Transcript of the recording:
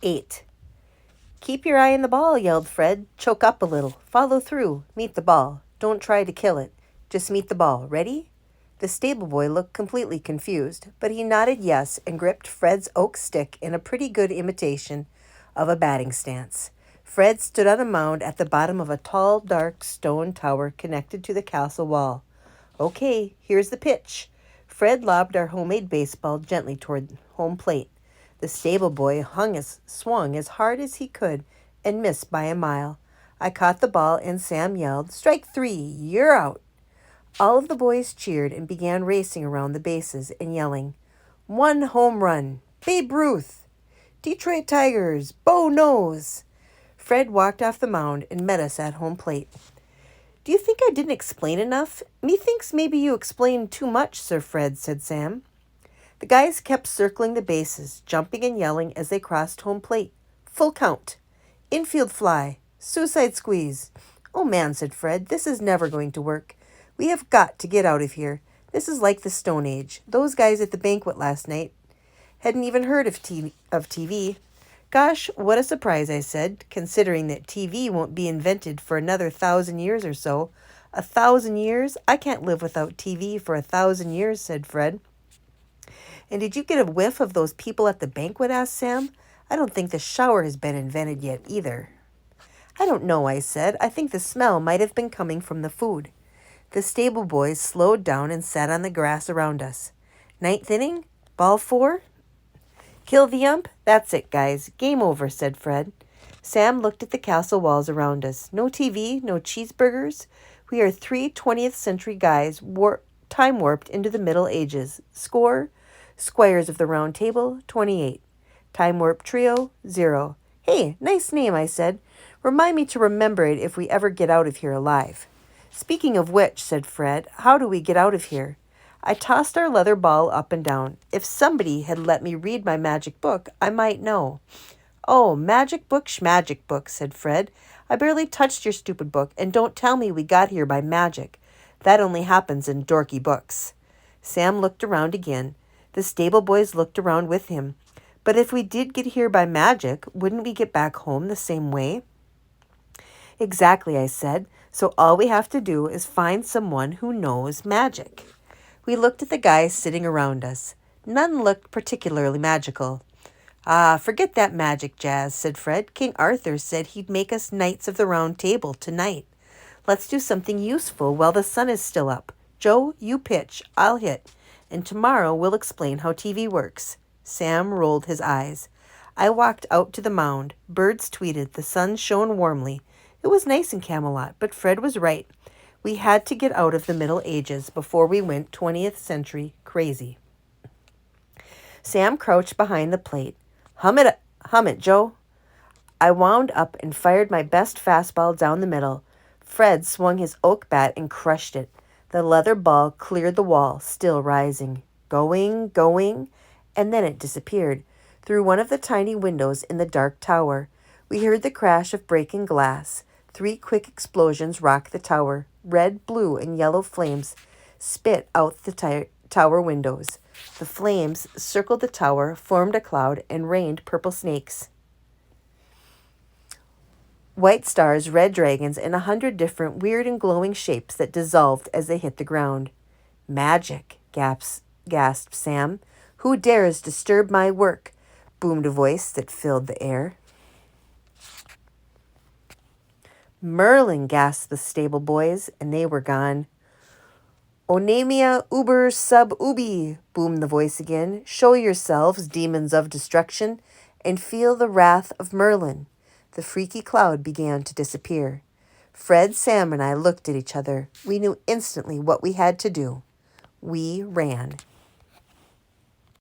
8. Keep your eye on the ball, yelled Fred. Choke up a little. Follow through. Meet the ball. Don't try to kill it. Just meet the ball. Ready? The stable boy looked completely confused, but he nodded yes and gripped Fred's oak stick in a pretty good imitation of a batting stance. Fred stood on a mound at the bottom of a tall, dark stone tower connected to the castle wall. Okay, here's the pitch. Fred lobbed our homemade baseball gently toward home plate. The stable boy swung as hard as he could and missed by a mile. I caught the ball and Sam yelled, "Strike 3, you're out." All of the boys cheered and began racing around the bases and yelling, "One home run, Babe Ruth, Detroit Tigers, Bo Nose." Fred walked off the mound and met us at home plate. "Do you think I didn't explain enough? Methinks maybe you explained too much, Sir Fred," said Sam. The guys kept circling the bases, jumping and yelling as they crossed home plate. "Full count. Infield fly. Suicide squeeze." "Oh man," said Fred, "this is never going to work. We have got to get out of here. This is like the Stone Age. Those guys at the banquet last night hadn't even heard of TV. "Gosh, what a surprise," I said, "considering that TV won't be invented for another 1,000 years or so." 1,000 years? I can't live without TV for 1,000 years, said Fred. "And did you get a whiff of those people at the banquet?" asked Sam. "I don't think the shower has been invented yet either." "I don't know," I said. "I think the smell might have been coming from the food." The stable boys slowed down and sat on the grass around us. "Ninth inning? Ball 4? Kill the ump? That's it, guys. Game over," said Fred. Sam looked at the castle walls around us. No TV, no cheeseburgers. We are 3 20th-century guys time warped into the Middle Ages. Score: Squires of the Round Table, 28. Time warp trio, 0. "Hey, nice name," I said. "Remind me to remember it if we ever get out of here alive." "Speaking of which," said Fred, "how do we get out of here?" I tossed our leather ball up and down. If somebody had let me read my magic book, I might know. "Oh, magic book, schmagic book," said Fred. "I barely touched your stupid book, and don't tell me we got here by magic. That only happens in dorky books." Sam looked around again. The stable boys looked around with him. "But if we did get here by magic, wouldn't we get back home the same way?" "Exactly," I said. "So all we have to do is find someone who knows magic." We looked at the guys sitting around us. None looked particularly magical. "Ah, forget that magic jazz," said Fred. "King Arthur said he'd make us Knights of the Round Table tonight. Let's do something useful while the sun is still up. Joe, you pitch, I'll hit, and tomorrow we'll explain how TV works." Sam rolled his eyes. I walked out to the mound. Birds tweeted. The sun shone warmly. It was nice in Camelot, but Fred was right. We had to get out of the Middle Ages before we went 20th century crazy. Sam crouched behind the plate. Hum it, Joe." I wound up and fired my best fastball down the middle. Fred swung his oak bat and crushed it. The leather ball cleared the wall, still rising. Going, and then it disappeared. Through one of the tiny windows in the dark tower, we heard the crash of breaking glass. 3 quick explosions rocked the tower. Red, blue, and yellow flames spit out the tower windows. The flames circled the tower, formed a cloud, and rained purple snakes, white stars, red dragons, and 100 different weird and glowing shapes that dissolved as they hit the ground. "Magic," gasped Sam. "Who dares disturb my work?" boomed a voice that filled the air. "Merlin," gasped the stable boys, and they were gone. "Onemia uber sub ubi," boomed the voice again. "Show yourselves, demons of destruction, and feel the wrath of Merlin." The freaky cloud began to disappear. Fred, Sam, and I looked at each other. We knew instantly what we had to do. We ran.